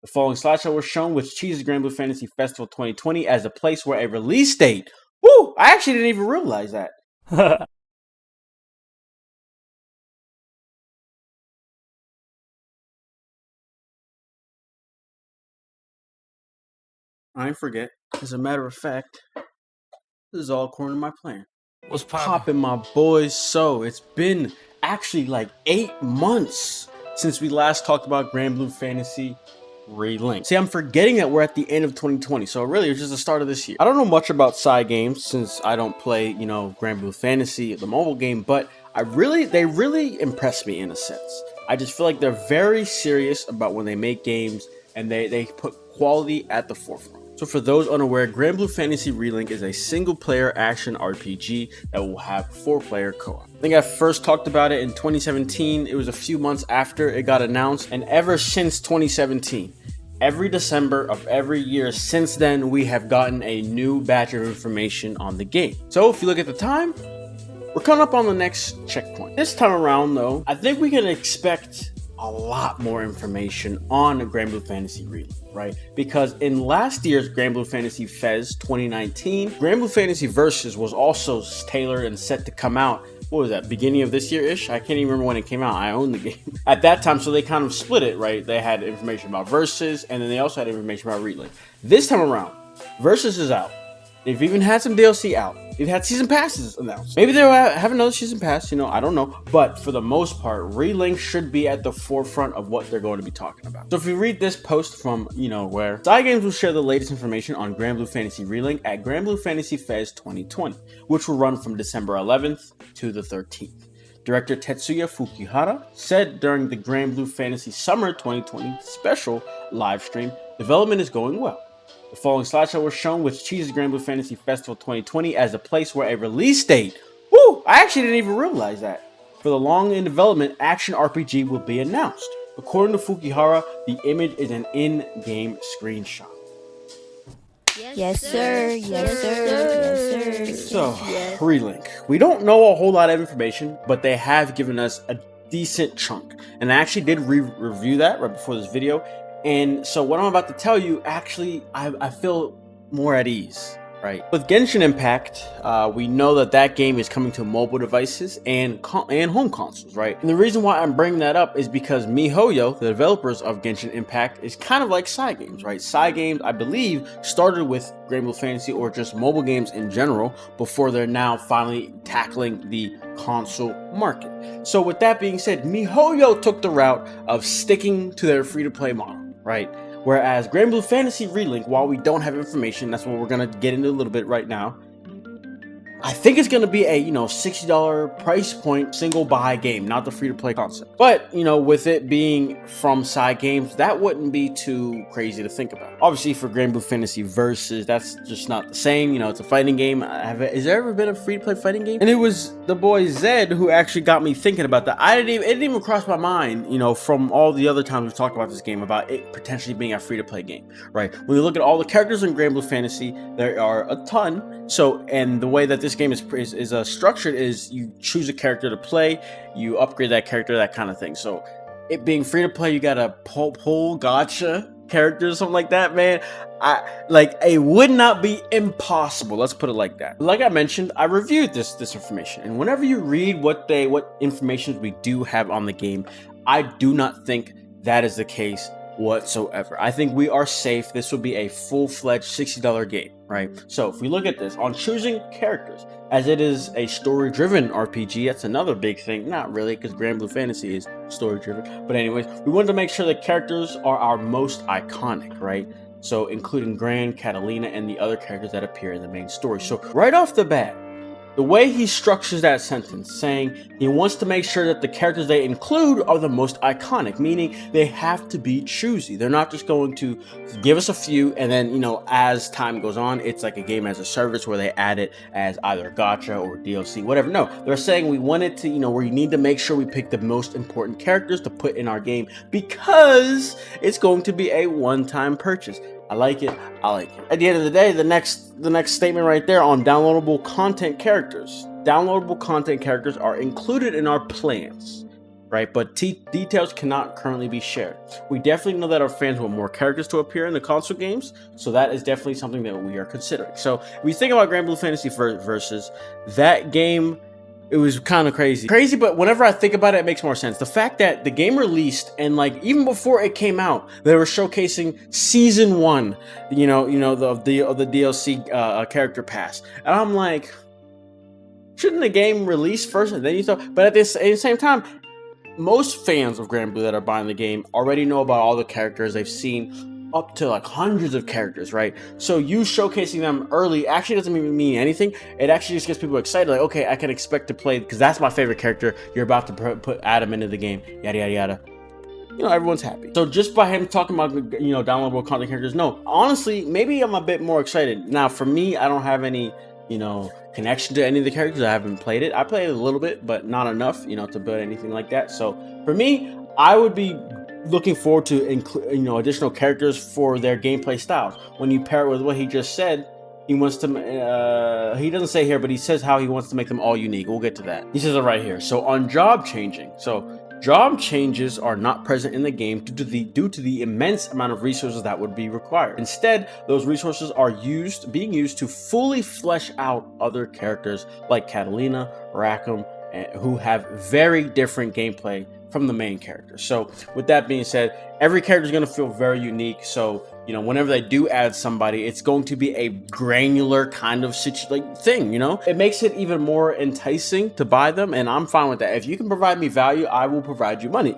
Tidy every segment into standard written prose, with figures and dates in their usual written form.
The following slideshow was shown, which chooses Granblue Fantasy Festival 2020 as a place where a release date. Woo! I actually didn't even realize that. I forget. As a matter of fact, this is all according to my plan. What's poppin', my boys? So it's been actually like 8 months since we last talked about Granblue Fantasy Relink. See, I'm forgetting that we're at the end of 2020, so really it's just the start of this year. I don't know much about Cygames since I don't play, Granblue Fantasy, the mobile game, but they really impress me in a sense. I just feel like they're very serious about when they make games, and they put quality at the forefront. So for those unaware, Granblue Fantasy Relink is a single-player action RPG that will have 4-player co-op. I think I first talked about it in 2017. It was a few months after it got announced, and ever since 2017, every December of every year since then, we have gotten a new batch of information on the game. So if you look at the time, we're coming up on the next checkpoint. This time around, though, I think we can expect a lot more information on Granblue Fantasy Relink, right? Because in last year's Granblue Fantasy Fest 2019, Granblue Fantasy Versus was also tailored and set to come out. What was that, beginning of this year-ish? I can't even remember when it came out. I owned the game at that time, so they kind of split it, right? They had information about Versus, and then they also had information about Relink. This time around, Versus is out. They've even had some DLC out. They've had season passes announced. Maybe they'll have another season pass, I don't know. But for the most part, Relink should be at the forefront of what they're going to be talking about. So if you read this post from, where Cygames will share the latest information on Granblue Fantasy Relink at Granblue Fantasy Fest 2020, which will run from December 11th to the 13th. Director Tetsuya Fukihara said during the Granblue Fantasy Summer 2020 special live stream, development is going well. The following slideshow was shown, which chooses Granblue Fantasy Festival 2020 as a place where a release date. Woo! I actually didn't even realize that. For the long in development action RPG will be announced. According to Fukihara, the image is an in-game screenshot. Yes, sir. Yes, sir. Yes, sir. So, Relink. We don't know a whole lot of information, but they have given us a decent chunk. And I actually did review that right before this video. And so what I'm about to tell you, actually, I feel more at ease, right? With Genshin Impact, we know that game is coming to mobile devices and home consoles, right? And the reason why I'm bringing that up is because MiHoYo, the developers of Genshin Impact, is kind of like Cygames, right? Cygames, I believe, started with Granblue Fantasy or just mobile games in general before they're now finally tackling the console market. So with that being said, MiHoYo took the route of sticking to their free-to-play model, right? Whereas Granblue Fantasy Relink, while we don't have information, that's what we're going to get into a little bit right now, I think it's going to be a, $60 price point single buy game, not the free-to-play concept. But, with it being from Cygames, that wouldn't be too crazy to think about. Obviously, for Granblue Fantasy Versus, that's just not the same. It's a fighting game. Has there ever been a free-to-play fighting game? And it was the boy Zed who actually got me thinking about that. It didn't even cross my mind, from all the other times we've talked about this game, about it potentially being a free-to-play game, right? When you look at all the characters in Granblue Fantasy, there are a ton. So, and the way that this game is structured is you choose a character to play, you upgrade that character, that kind of thing. So it being free to play, you gotta pull gotcha characters or something like that, man. It would not be impossible, let's put it like that. Like I mentioned, I reviewed this information, and whenever you read what information we do have on the game, I do not think that is the case whatsoever. I think we are safe. This will be a full-fledged $60 game, right? So if we look at this on choosing characters, as it is a story-driven RPG, that's another big thing. Not really, because Granblue Fantasy is story-driven. But anyways, we wanted to make sure the characters are our most iconic, right? So including Gran, Catalina, and the other characters that appear in the main story. So right off the bat, the way he structures that sentence, saying he wants to make sure that the characters they include are the most iconic, meaning they have to be choosy. They're not just going to give us a few and then, as time goes on, it's like a game as a service where they add it as either gacha or DLC, whatever. No, they're saying we want it to, where you need to make sure we pick the most important characters to put in our game because it's going to be a one-time purchase. I like it. At the end of the day, the next statement right there on downloadable content characters. Downloadable content characters are included in our plans. right? But details cannot currently be shared. We definitely know that our fans want more characters to appear in the console games, so that is definitely something that we are considering. So if we think about Granblue Fantasy Versus, that game, it was kind of crazy, but whenever I think about it, it makes more sense. The fact that the game released and like even before it came out, they were showcasing season 1, the DLC character pass, and I'm like, shouldn't the game release first and then you thought? But at the same time, most fans of Granblue that are buying the game already know about all the characters. They've seen up to like hundreds of characters, right? So you showcasing them early actually doesn't even mean anything. It actually just gets people excited, like, okay, I can expect to play because that's my favorite character. You're about to put Adam into the game, yada yada yada. You know, everyone's happy. So just by him talking about, you know, downloadable content characters, no, honestly, maybe I'm a bit more excited. Now, for me, I don't have any, you know, connection to any of the characters. I haven't played it. I played it a little bit, but not enough, you know, to build anything like that. So for me, I would be looking forward to additional characters for their gameplay styles. When you pair it with what he just said, he wants to, he doesn't say here, but he says how he wants to make them all unique. We'll get to that. He says it right here. So on job changing, so job changes are not present in the game due to the immense amount of resources that would be required. Instead, those resources are being used to fully flesh out other characters like Catalina, Rackham, who have very different gameplay from the main character. So with that being said, every character is going to feel very unique. So, you know, whenever they do add somebody, it's going to be a granular kind of thing, you know? It makes it even more enticing to buy them, and I'm fine with that. If you can provide me value, I will provide you money.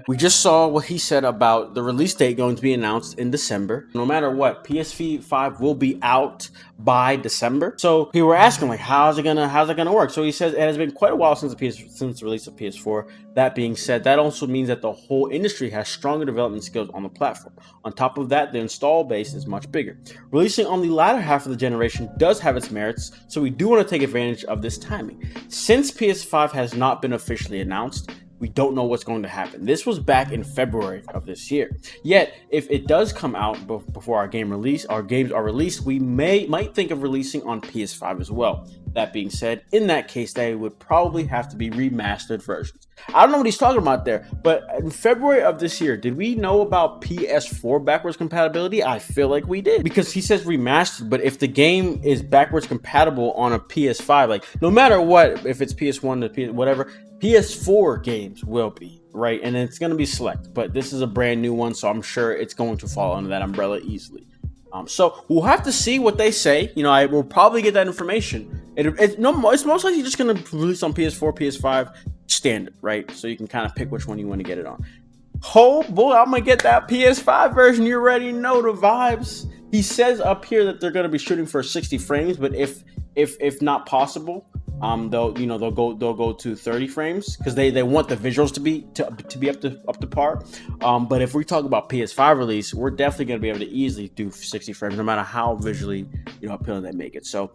We just saw what he said about the release date going to be announced in December. No matter what, PS5 will be out by December. So people were asking, like, how's it gonna work? So he says it has been quite a while since the release of PS4. That being said, that also means that the whole industry has stronger development skills on the platform. On top of that, the install base is much bigger. Releasing on the latter half of the generation does have its merits, so we do want to take advantage of this timing. Since PS5 has not been officially announced, we don't know what's going to happen. This was back in February of this year. Yet, if it does come out before our games are released, we might think of releasing on PS5 as well. That being said, in that case, they would probably have to be remastered versions. I don't know what he's talking about there, but in February of this year, did we know about PS4 backwards compatibility? I feel like we did, because he says remastered, but if the game is backwards compatible on a PS5, like no matter what, if it's PS1 to PS, whatever, PS4 games will be, right? And it's going to be select, but this is a brand new one, so I'm sure it's going to fall under that umbrella easily. So we'll have to see what they say. You know, I will probably get that information. It's most likely just going to release on PS4, PS5 standard, right? So you can kind of pick which one you want to get it on. Oh boy, I'm going to get that PS5 version. You already know the vibes. He says up here that they're going to be shooting for 60 frames, but if not possible, they'll go to 30 frames because they want the visuals to be up to par. But if we talk about PS5 release, we're definitely going to be able to easily do 60 frames, no matter how visually appealing they make it. So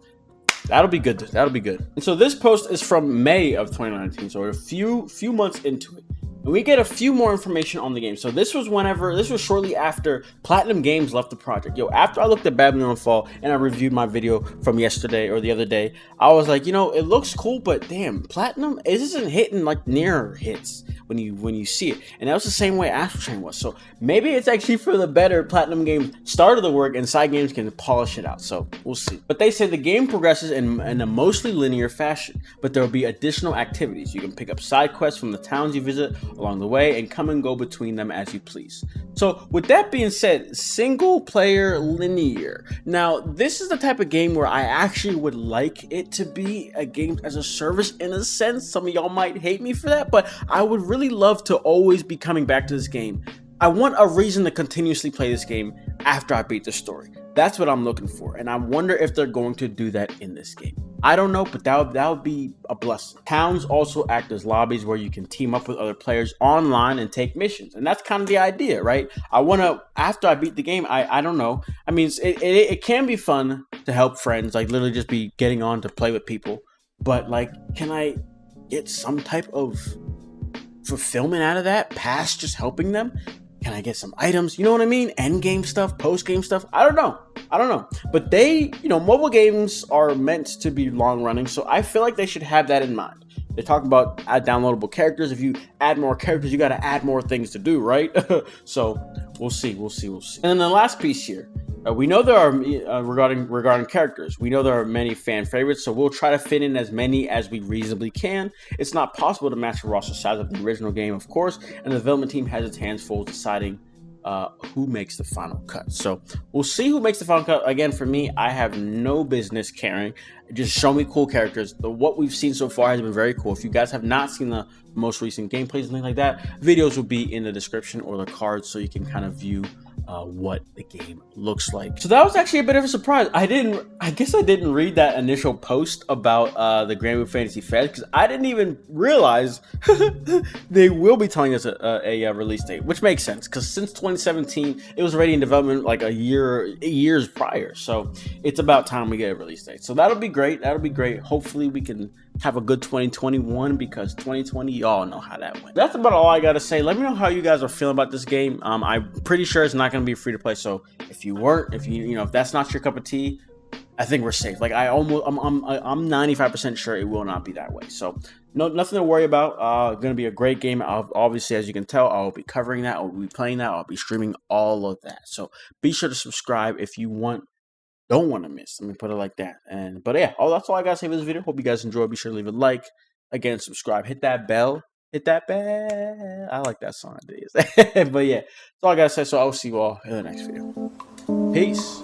that'll be good. That'll be good. And so this post is from May of 2019, so we're a few months into it. And we get a few more information on the game. So this was shortly after Platinum Games left the project. After I looked at Babylon Fall and I reviewed my video from yesterday or the other day, I was like, it looks cool, but damn, Platinum isn't hitting like near hits when you see it. And that was the same way Astral Chain was. So maybe it's actually for the better. Platinum Games started the work and Cygames can polish it out. So we'll see. But they say the game progresses in a mostly linear fashion, but there will be additional activities. You can pick up side quests from the towns you visit along the way and come and go between them as you please. So with that being said, single player linear. Now this is the type of game where I actually would like it to be a game as a service in a sense. Some of y'all might hate me for that, but I would really love to always be coming back to this game. I want a reason to continuously play this game after I beat the story. That's what I'm looking for, and I wonder if they're going to do that in this game. I don't know, but that would be a blessing. Towns also act as lobbies where you can team up with other players online and take missions, and that's kind of the idea, right? I want to, after I beat the game, I don't know. I mean, it can be fun to help friends, like literally just be getting on to play with people, but like, can I get some type of fulfillment out of that past just helping them? Can I get some items? You know what I mean? End game stuff, post game stuff. I don't know. But they, mobile games are meant to be long running, so I feel like they should have that in mind. They talk about add downloadable characters. If you add more characters, you got to add more things to do, right? So we'll see. And then the last piece here, we know there are regarding characters. We know there are many fan favorites, so we'll try to fit in as many as we reasonably can. It's not possible to match the roster size of the original game, of course, and the development team has its hands full deciding who makes the final cut. So we'll see who makes the final cut. Again, for me, I have no business caring. Just show me cool characters. What we've seen so far has been very cool. If you guys have not seen the most recent gameplays and things like that, videos will be in the description or the cards, so you can kind of view what the game looks like. So that was actually a bit of a surprise. I guess I didn't read that initial post about the Granblue Fantasy Fest, because I didn't even realize they will be telling us a release date, which makes sense, because since 2017 it was already in development like years prior. So it's about time we get a release date. So that'll be great. Hopefully we can have a good 2021, because 2020, y'all know how that went. That's about all I gotta say. Let me know how you guys are feeling about this game. I'm pretty sure it's not gonna be free to play. So if that's not your cup of tea, I think we're safe. Like I'm 95% sure it will not be that way. So nothing to worry about. Gonna be a great game. Obviously, as you can tell, I'll be covering that. I'll be playing that. I'll be streaming all of that. So be sure to subscribe if you don't want to miss. Let me put it like that. But yeah, that's all I gotta say for this video. Hope you guys enjoy. Be sure to leave a like. Again, subscribe. Hit that bell. I like that song. But yeah, that's all I gotta say. So I'll see you all in the next video. Peace.